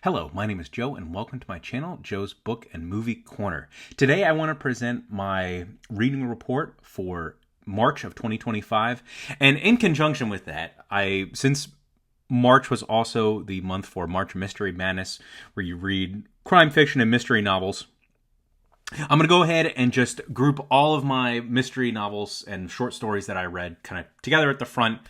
Hello, my name is Joe and welcome to my channel, Joe's Book and Movie Corner. Today I want to present my reading report for March of 2025, and in conjunction with that, since March was also the month for March Mystery Madness, where you read crime fiction and mystery novels, I'm going to go ahead and just group all of my mystery novels and short stories that I read kind of together at the front,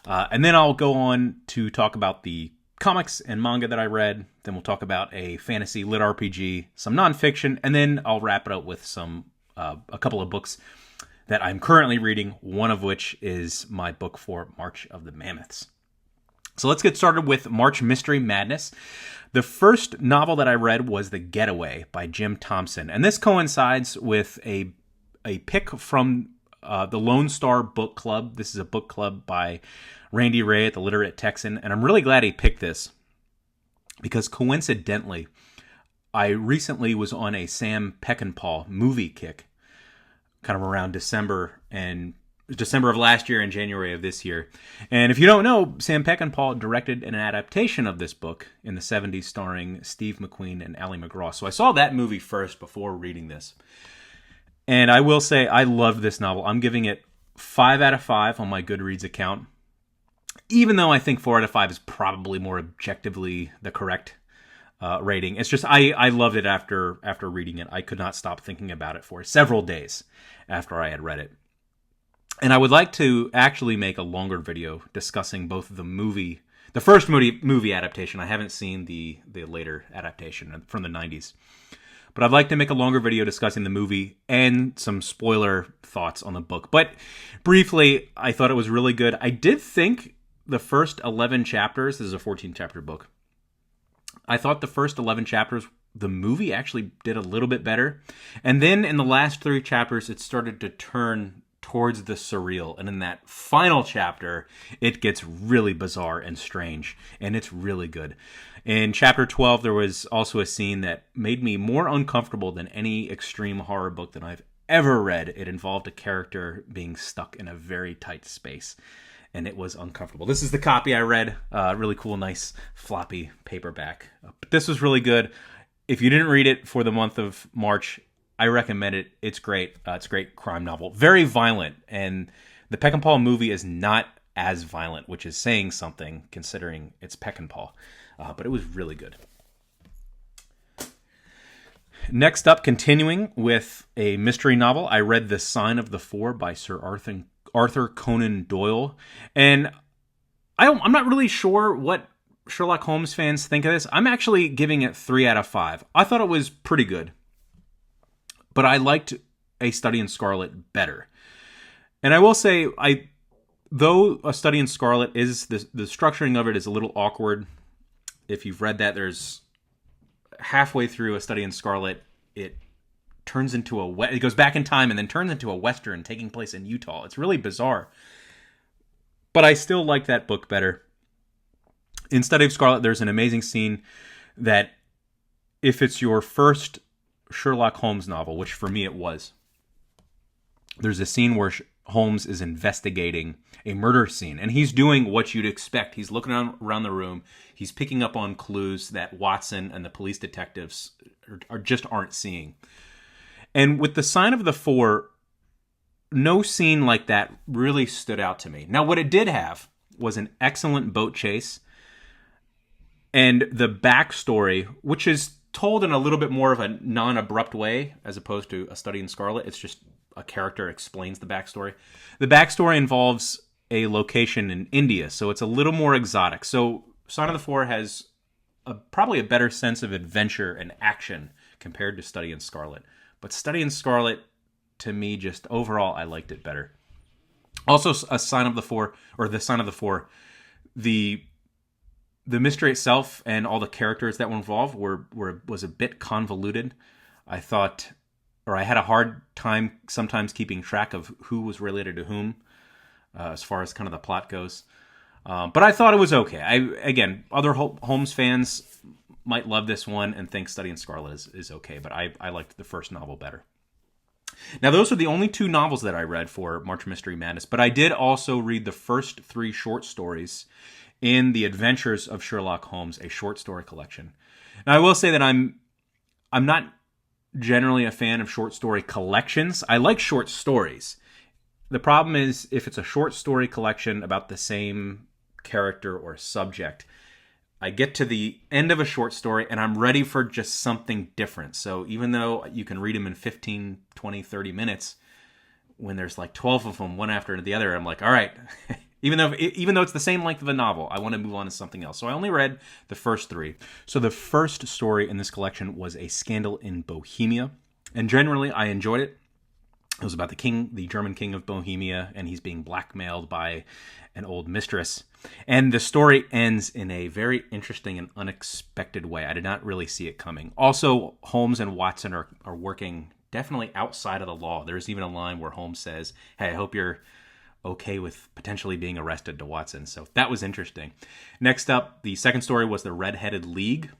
and then I'll go on to talk about the comics and manga that I read. Then we'll talk about a fantasy lit RPG, some nonfiction, and then I'll wrap it up with a couple of books that I'm currently reading, one of which is my book for March of the Mammoths. So let's get started with March Mystery Madness. The first novel that I read was The Getaway by Jim Thompson, and this coincides with a pick from the Lone Star Book Club. This is a book club by Randy Ray at the Literate Texan, and I'm really glad he picked this because coincidentally, I recently was on a Sam Peckinpah movie kick, kind of around December of last year and January of this year. And if you don't know, Sam Peckinpah directed an adaptation of this book in the 70s starring Steve McQueen and Ali MacGraw. So I saw that movie first before reading this. And I will say I loved this novel. I'm giving it 5 out of 5 on my Goodreads account, even though I think 4 out of 5 is probably more objectively the correct rating. It's just I loved it after reading it. I could not stop thinking about it for several days after I had read it. And I would like to actually make a longer video discussing both the first movie adaptation. I haven't seen the later adaptation from the 90s. But I'd like to make a longer video discussing the movie and some spoiler thoughts on the book. But briefly, I thought it was really good. I did think the first 11 chapters, this is a 14-chapter book, I thought the first 11 chapters, the movie actually did a little bit better. And then in the last 3 chapters, it started to turn towards the surreal. And in that final chapter, it gets really bizarre and strange. And it's really good. In chapter 12, there was also a scene that made me more uncomfortable than any extreme horror book that I've ever read. It involved a character being stuck in a very tight space, and it was uncomfortable. This is the copy I read. Really cool, nice floppy paperback. But this was really good. If you didn't read it for the month of March, I recommend it. It's great. It's a great crime novel. Very violent, and the Peckinpah movie is not as violent, which is saying something considering it's Peckinpah. But it was really good. Next up, continuing with a mystery novel, I read The Sign of the Four by Sir Arthur Conan Doyle. And I'm not really sure what Sherlock Holmes fans think of this. I'm actually giving it 3 out of 5. I thought it was pretty good. But I liked A Study in Scarlet better. And I will say, though A Study in Scarlet is, the structuring of it is a little awkward. If you've read that, there's halfway through A Study in Scarlet, it turns into it goes back in time and then turns into a Western taking place in Utah. It's really bizarre. But I still like that book better. In Study of Scarlet, there's an amazing scene that if it's your first Sherlock Holmes novel, which for me it was, there's a scene where Holmes is investigating a murder scene, and he's doing what you'd expect. He's looking around the room. He's picking up on clues that Watson and the police detectives aren't seeing. And with The Sign of the Four, no scene like that really stood out to me. Now, what it did have was an excellent boat chase, and the backstory, which is told in a little bit more of a non-abrupt way as opposed to A Study in Scarlet. It's just a character explains the backstory. The backstory involves a location in India, so it's a little more exotic. So Sign of the Four has probably a better sense of adventure and action compared to Study in Scarlet. But Study in Scarlet, to me, just overall, I liked it better. Also, A Sign of the Four, or The Sign of the Four, the mystery itself and all the characters that were involved was a bit convoluted. I thought, or I had a hard time sometimes keeping track of who was related to whom, as far as kind of the plot goes. But I thought it was okay. Again, other Holmes fans might love this one and think Study in Scarlet is okay, but I liked the first novel better. Now, those are the only 2 novels that I read for March Mystery Madness, but I did also read the first 3 short stories in the Adventures of Sherlock Holmes, a short story collection. Now, I will say that I'm not generally a fan of short story collections. I like short stories. The problem is if it's a short story collection about the same character or subject, I get to the end of a short story and I'm ready for just something different. So even though you can read them in 15, 20, 30 minutes, when there's like 12 of them, one after the other, I'm like, all right, even though it's the same length of a novel, I want to move on to something else. So I only read the first 3. So the first story in this collection was A Scandal in Bohemia. And generally, I enjoyed it. It was about the German king of Bohemia, and he's being blackmailed by an old mistress. And the story ends in a very interesting and unexpected way. I did not really see it coming. Also, Holmes and Watson are working definitely outside of the law. There's even a line where Holmes says, "Hey, I hope you're okay with potentially being arrested," to Watson. So that was interesting. Next up, the second story was The Red-Headed League.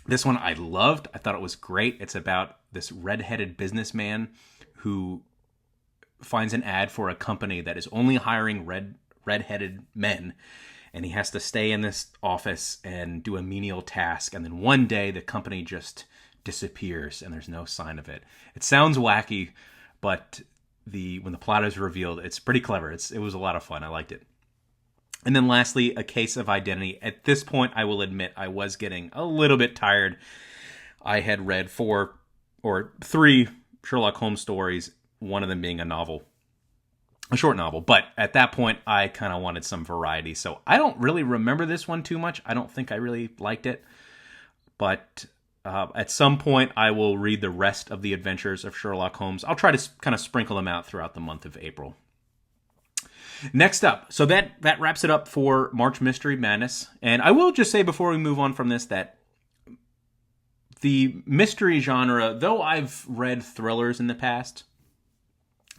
This one I loved. I thought it was great. It's about this red-headed businessman who finds an ad for a company that is only hiring red-headed men, and he has to stay in this office and do a menial task, and then one day the company just disappears and there's no sign of it. It sounds wacky, but when the plot is revealed, it's pretty clever. It was a lot of fun. I liked it. And then lastly, A Case of Identity. At this point, I will admit I was getting a little bit tired. I had read 4 or 3 Sherlock Holmes stories, one of them being a short novel. But at that point, I kind of wanted some variety. So I don't really remember this one too much. I don't think I really liked it. But at some point, I will read the rest of the Adventures of Sherlock Holmes. I'll try to kind of sprinkle them out throughout the month of April. Next up, so that wraps it up for March Mystery Madness. And I will just say before we move on from this that the mystery genre, though I've read thrillers in the past,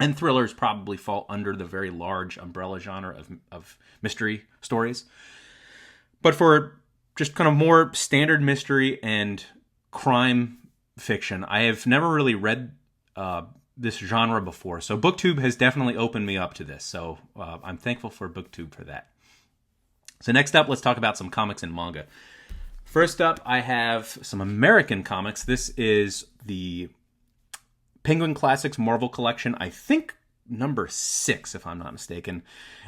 and thrillers probably fall under the very large umbrella genre of mystery stories, but for just kind of more standard mystery and crime fiction, I have never really read this genre before. So BookTube has definitely opened me up to this. So I'm thankful for BookTube for that. So next up, let's talk about some comics and manga. First up, I have some American comics. This is the Penguin Classics Marvel Collection, I think number 6, if I'm not mistaken.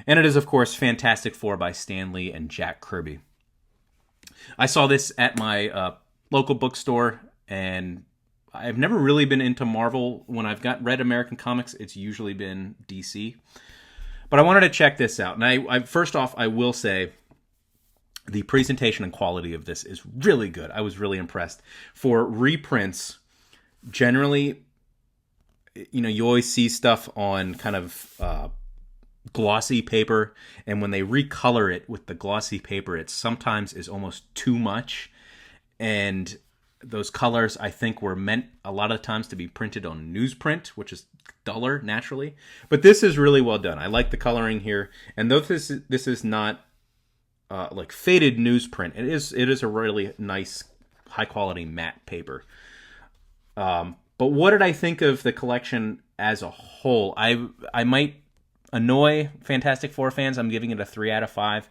And it is, of course, Fantastic Four by Stan Lee and Jack Kirby. I saw this at my local bookstore, and I've never really been into Marvel. When I've read American comics, it's usually been DC. But I wanted to check this out. And I first off, I will say the presentation and quality of this is really good. I was really impressed. For reprints, generally, you always see stuff on kind of glossy paper. And when they recolor it with the glossy paper, it sometimes is almost too much. And those colors, I think, were meant a lot of times to be printed on newsprint, which is duller naturally. But this is really well done. I like the coloring here. And though this is not like faded newsprint, it is a really nice, high quality matte paper. But what did I think of the collection as a whole? I might annoy Fantastic Four fans. I'm giving it a 3 out of 5.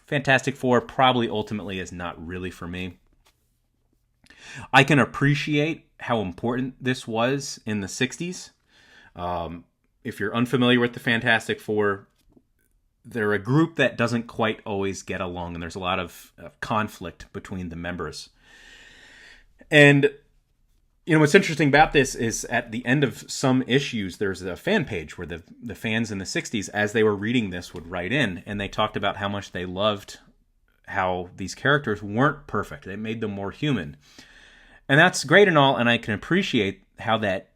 Fantastic Four probably ultimately is not really for me. I can appreciate how important this was in the 60s. If you're unfamiliar with the Fantastic Four, they're a group that doesn't quite always get along, and there's a lot of conflict between the members. And what's interesting about this is at the end of some issues, there's a fan page where the fans in the 60s, as they were reading this, would write in, and they talked about how much they loved how these characters weren't perfect. They made them more human. And that's great and all, and I can appreciate how that,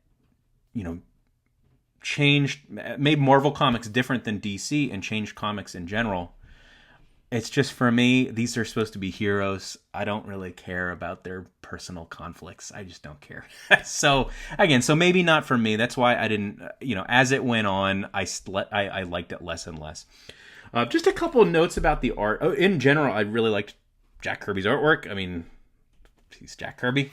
made Marvel Comics different than DC and changed comics in general. It's just, for me, these are supposed to be heroes. I don't really care about their personal conflicts. I just don't care. So maybe not for me. That's why I didn't, as it went on, I liked it less and less. Just a couple of notes about the art. Oh, in general, I really liked Jack Kirby's artwork. I mean, he's Jack Kirby.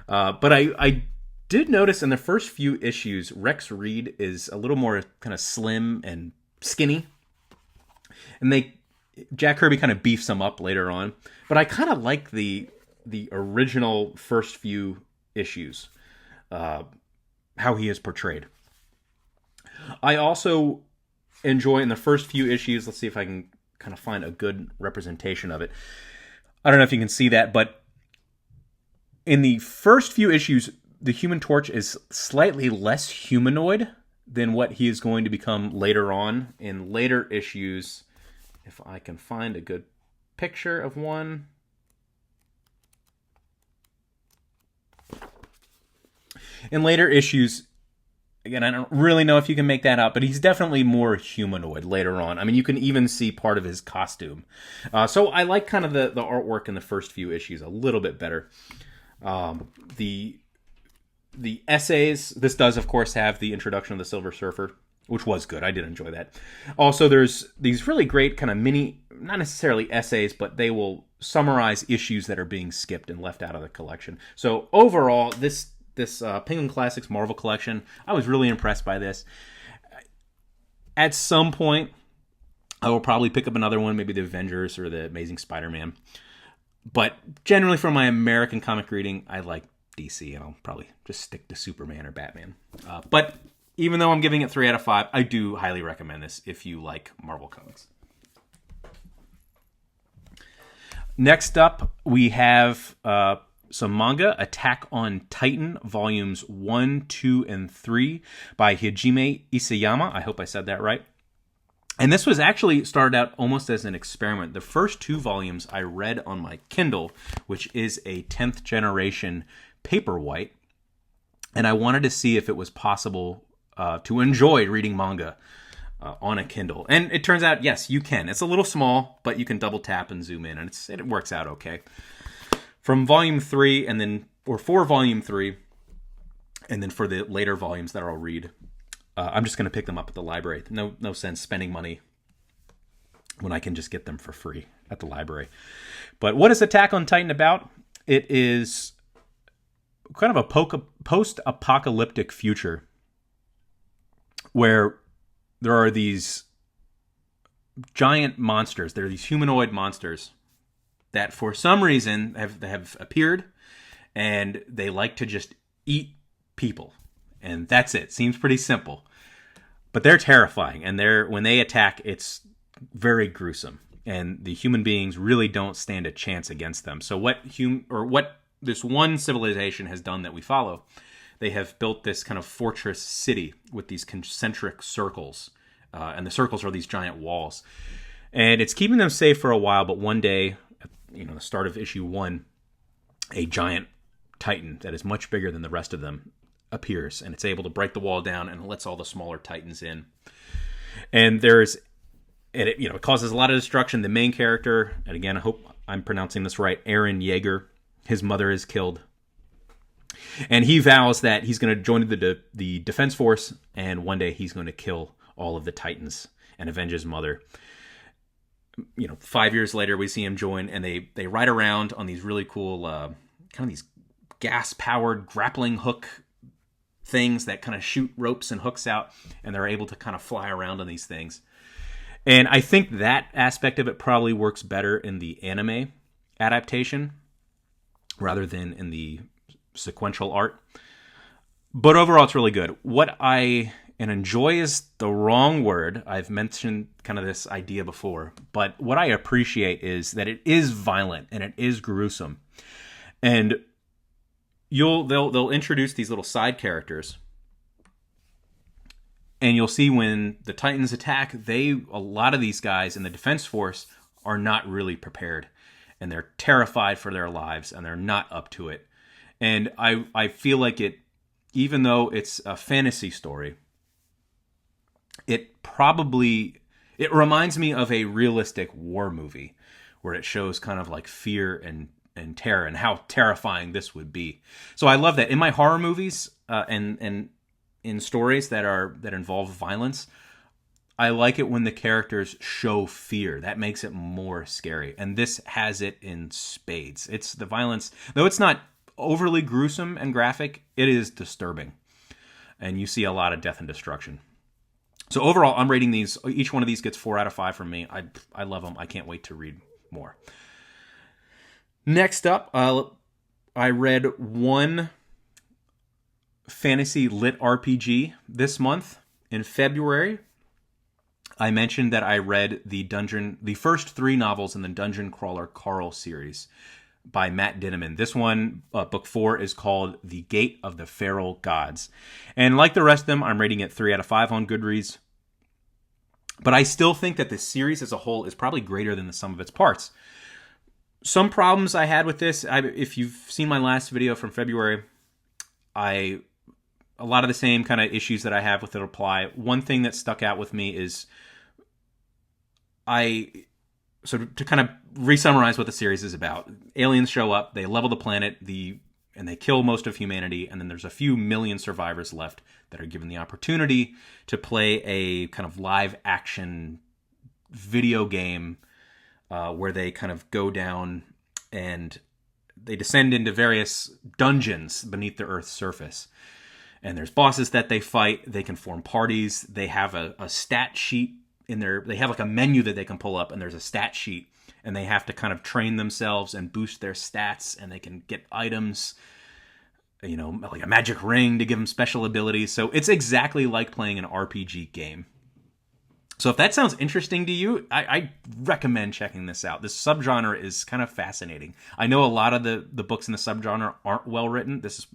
But I did notice in the first few issues, Rex Reed is a little more kind of slim and skinny. And they Jack Kirby kind of beefs him up later on, but I kind of like the original first few issues, how he is portrayed. I also enjoy in the first few issues, let's see if I can kind of find a good representation of it. I don't know if you can see that, but in the first few issues, the Human Torch is slightly less humanoid than what he is going to become later on. In later issues, if I can find a good picture of one. In later issues, again, I don't really know if you can make that out, but he's definitely more humanoid later on. I mean, you can even see part of his costume. So I like kind of the artwork in the first few issues a little bit better. The essays, this does, of course, have the introduction of the Silver Surfer, which was good. I did enjoy that. Also, there's these really great kind of mini, not necessarily essays, but they will summarize issues that are being skipped and left out of the collection. So overall, this Penguin Classics Marvel collection, I was really impressed by this. At some point, I will probably pick up another one, maybe the Avengers or the Amazing Spider-Man. But generally, for my American comic reading, I like DC, and I'll probably just stick to Superman or Batman. But even though I'm giving it 3 out of 5, I do highly recommend this if you like Marvel Comics. Next up, we have some manga, Attack on Titan, volumes 1, 2, and 3 by Hajime Isayama. I hope I said that right. And this was actually started out almost as an experiment. The first 2 volumes I read on my Kindle, which is a 10th generation Paperwhite. And I wanted to see if it was possible to enjoy reading manga on a Kindle. And it turns out, yes, you can. It's a little small, but you can double tap and zoom in, and it works out okay. From volume 3, and then, or for volume 3, and then for the later volumes that I'll read, I'm just going to pick them up at the library. No sense spending money when I can just get them for free at the library. But what is Attack on Titan about? It is kind of a post-apocalyptic future where there are these giant monsters. There are these humanoid monsters that for some reason have appeared, and they like to just eat people. And that's it. Seems pretty simple. But they're terrifying, and when they attack, it's very gruesome. And the human beings really don't stand a chance against them. So what this one civilization has done that we follow, they have built this kind of fortress city with these concentric circles. And the circles are these giant walls. And it's keeping them safe for a while, but one day, the start of issue 1, a giant titan that is much bigger than the rest of them appears, and it's able to break the wall down and lets all the smaller titans in. And it causes a lot of destruction. The main character, and again, I hope I'm pronouncing this right, Eren Yeager, his mother is killed. And he vows that he's going to join the defense force, and one day he's going to kill all of the titans and avenge his mother. 5 years later, we see him join, and they ride around on these really cool, kind of these gas-powered grappling hook things that kind of shoot ropes and hooks out, and they're able to kind of fly around on these things. And I think that aspect of it probably works better in the anime adaptation rather than in the sequential art. But overall, it's really good. And enjoy is the wrong word. I've mentioned kind of this idea before, but what I appreciate is that it is violent and it is gruesome. And they'll introduce these little side characters, and you'll see when the Titans attack, a lot of these guys in the defense force are not really prepared, and they're terrified for their lives, and they're not up to it. And I feel like it, even though it's a fantasy story, it reminds me of a realistic war movie where it shows kind of like fear and terror and how terrifying this would be. So I love that. In my horror movies and in stories that involve violence, I like it when the characters show fear. That makes it more scary. And this has it in spades. It's the violence, though it's not overly gruesome and graphic, it is disturbing. And you see a lot of death and destruction. So overall, I'm rating these. Each one of these gets 4 out of 5 from me. I love them. I can't wait to read more. Next up, I read one fantasy lit RPG this month. In February, I mentioned that I read the first 3 novels in the Dungeon Crawler Carl series by Matt Dinniman. This one, book 4, is called The Gate of the Feral Gods. And like the rest of them, I'm rating it 3 out of 5 on Goodreads. But I still think that the series as a whole is probably greater than the sum of its parts. Some problems I had with this, if you've seen my last video from February, a lot of the same kind of issues that I have with it apply. One thing that stuck out with me is so to kind of re-summarize what the series is about. Aliens show up, they level the planet, and they kill most of humanity, and then there's a few million survivors left that are given the opportunity to play a kind of live action video game where they kind of go down and they descend into various dungeons beneath the Earth's surface. And there's bosses that they fight. They can form parties. They have a stat sheet in there. They have like a menu that they can pull up, and there's a stat sheet. And they have to kind of train themselves and boost their stats, and they can get items, like a magic ring to give them special abilities. So it's exactly like playing an RPG game. So if that sounds interesting to you, I recommend checking this out. This subgenre is kind of fascinating. I know a lot of the books in the subgenre aren't well written. This is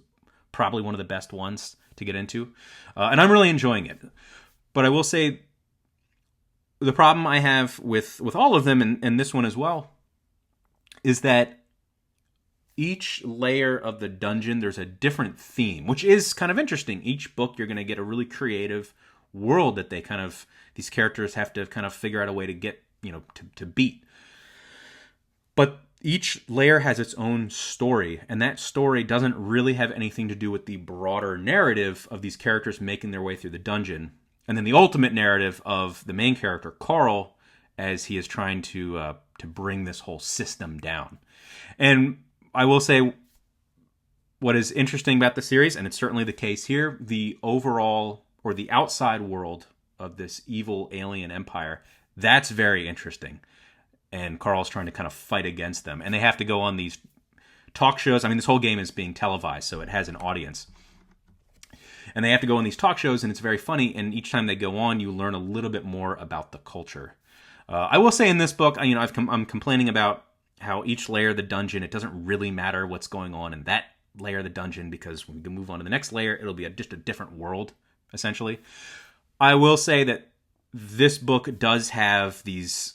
probably one of the best ones to get into. And I'm really enjoying it. But I will say the problem I have with all of them, and this one as well, is that each layer of the dungeon, there's a different theme, which is kind of interesting. Each book, you're going to get a really creative world that these characters have to kind of figure out a way to get, to beat. But each layer has its own story, and that story doesn't really have anything to do with the broader narrative of these characters making their way through the dungeon. And then the ultimate narrative of the main character, Carl, as he is trying to bring this whole system down. And I will say what is interesting about the series, and it's certainly the case here, the overall or the outside world of this evil alien empire, that's very interesting. And Carl's trying to kind of fight against them. And they have to go on these talk shows. I mean, this whole game is being televised, so it has an audience. And they have to go on these talk shows, and it's very funny. And each time they go on, you learn a little bit more about the culture. I will say in this book, I'm complaining about how each layer of the dungeon, it doesn't really matter what's going on in that layer of the dungeon, because when we move on to the next layer, it'll be just a different world, essentially. I will say that this book does have these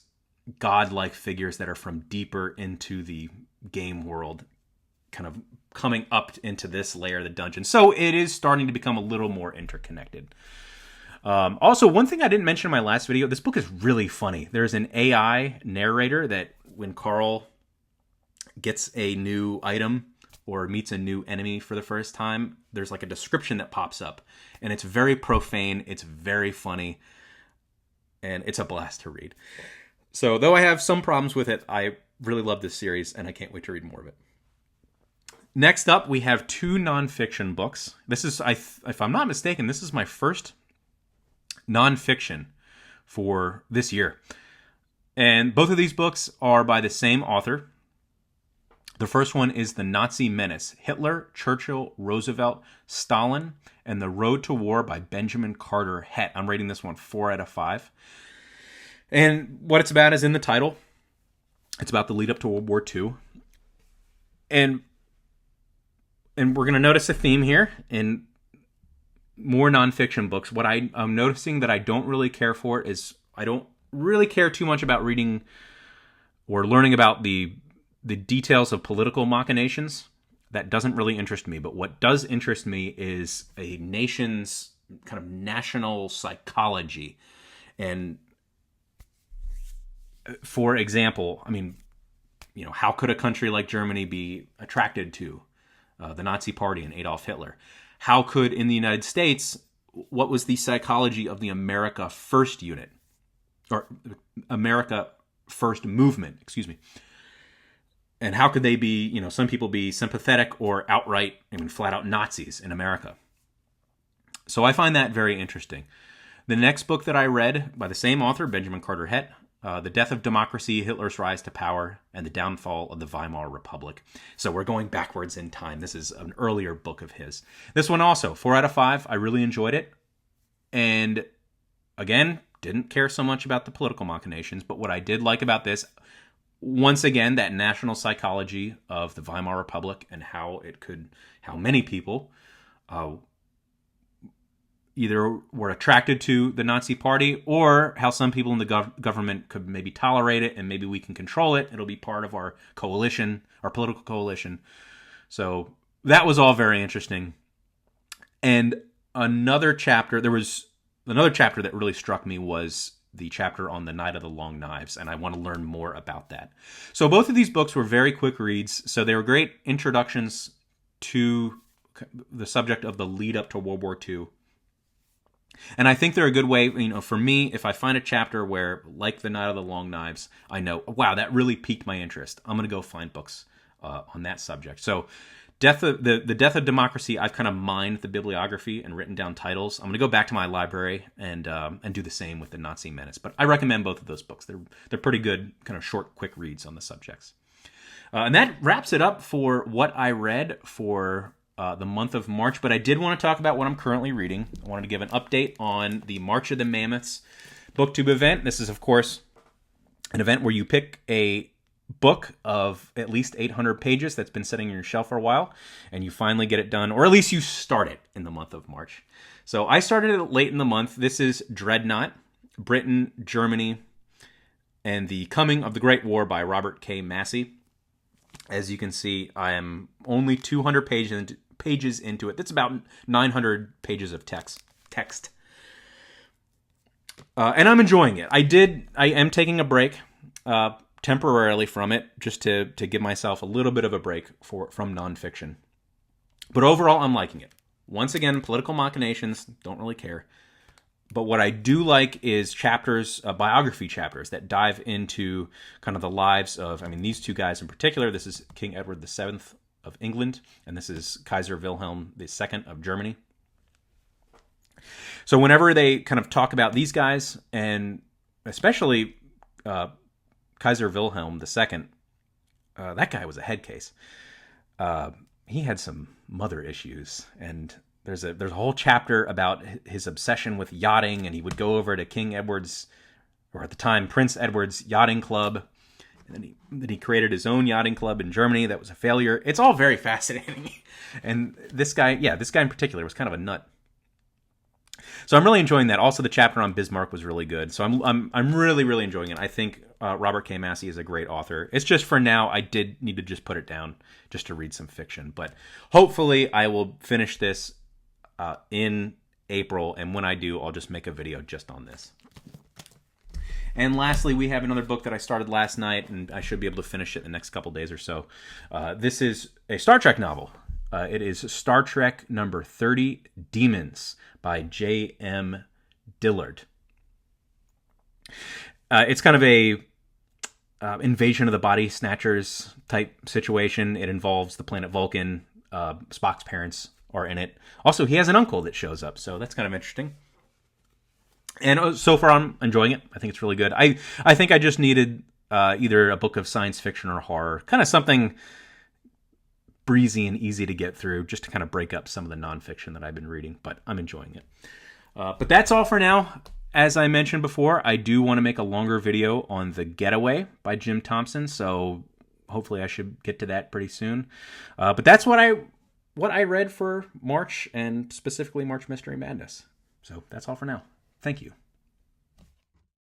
godlike figures that are from deeper into the game world, kind of coming up into this layer of the dungeon. So it is starting to become a little more interconnected. Also, one thing I didn't mention in my last video, this book is really funny. There's an AI narrator that when Carl gets a new item or meets a new enemy for the first time, there's like a description that pops up. And it's very profane, it's very funny, and it's a blast to read. So though I have some problems with it, I really love this series, and I can't wait to read more of it. Next up, we have 2 nonfiction books. This is, if I'm not mistaken, this is my first nonfiction for this year. And both of these books are by the same author. The first one is The Nazi Menace, Hitler, Churchill, Roosevelt, Stalin, and the Road to War by Benjamin Carter Hett. I'm rating this one 4 out of 5. And what it's about is in the title. It's about the lead up to World War II. And we're going to notice a theme here in more nonfiction books. What I'm noticing that I don't really care for is I don't really care too much about reading or learning about the details of political machinations. That doesn't really interest me. But what does interest me is a nation's kind of national psychology. And for example, I mean, how could a country like Germany be attracted to the Nazi Party and Adolf Hitler? How could, in the United States, what was the psychology of the America First unit? Or America First movement, excuse me. And how could they be, some people be sympathetic or outright, flat out Nazis in America? So I find that very interesting. The next book that I read by the same author, Benjamin Carter Hett, The Death of Democracy, Hitler's Rise to Power, and the Downfall of the Weimar Republic. So we're going backwards in time. This is an earlier book of his. This one also, 4 out of 5. I really enjoyed it. And again, didn't care so much about the political machinations, but what I did like about this, once again, that national psychology of the Weimar Republic and how many people either were attracted to the Nazi Party, or how some people in the government could maybe tolerate it, and maybe we can control it. It'll be part of our coalition, our political coalition. So that was all very interesting. And another chapter that really struck me was the chapter on the Night of the Long Knives, and I want to learn more about that. So both of these books were very quick reads, so they were great introductions to the subject of the lead up to World War II. And I think they're a good way, for me, if I find a chapter where, like the Night of the Long Knives, I know, wow, that really piqued my interest. I'm going to go find books on that subject. So the Death of Democracy, I've kind of mined the bibliography and written down titles. I'm going to go back to my library and do the same with the Nazi Menace. But I recommend both of those books. They're pretty good, kind of short, quick reads on the subjects. And that wraps it up for what I read for the month of March, but I did want to talk about what I'm currently reading. I wanted to give an update on the March of the Mammoths booktube event. This is, of course, an event where you pick a book of at least 800 pages that's been sitting on your shelf for a while, and you finally get it done, or at least you start it in the month of March. So I started it late in the month. This is Dreadnought, Britain, Germany, and the Coming of the Great War by Robert K. Massey. As you can see, I am only 200 pages into it. That's about 900 pages of text. And I'm enjoying it. I am taking a break temporarily from it, just to give myself a little bit of a break from nonfiction. But overall, I'm liking it. Once again, political machinations, don't really care. But what I do like is chapters, biography chapters that dive into kind of the lives of, these two guys in particular. This is King Edward VII of England, and this is Kaiser Wilhelm II of Germany. So whenever they kind of talk about these guys, and especially Kaiser Wilhelm II, that guy was a head case. He had some mother issues, and there's a whole chapter about his obsession with yachting, and he would go over to King Edward's, or at the time Prince Edward's yachting club, and then he created his own yachting club in Germany that was a failure. It's all very fascinating. And this guy in particular was kind of a nut. So I'm really enjoying that. Also, the chapter on Bismarck was really good. So I'm really, really enjoying it. I think Robert K. Massey is a great author. It's just for now, I did need to just put it down just to read some fiction. But hopefully I will finish this in April, and when I do, I'll just make a video just on this. And lastly, we have another book that I started last night, and I should be able to finish it in the next couple days or so. This is a Star Trek novel. It is Star Trek number 30, Demons, by J.M. Dillard. It's kind of a invasion of the body snatchers type situation. It involves the planet Vulcan. Spock's parents are in it. Also, he has an uncle that shows up, so that's kind of interesting. And so far, I'm enjoying it. I think it's really good. I think I just needed either a book of science fiction or horror, kind of something breezy and easy to get through, just to kind of break up some of the nonfiction that I've been reading. But I'm enjoying it. But that's all for now. As I mentioned before, I do want to make a longer video on The Getaway by Jim Thompson, so hopefully I should get to that pretty soon. But that's what I read for March, and specifically March Mystery Madness. So that's all for now. Thank you.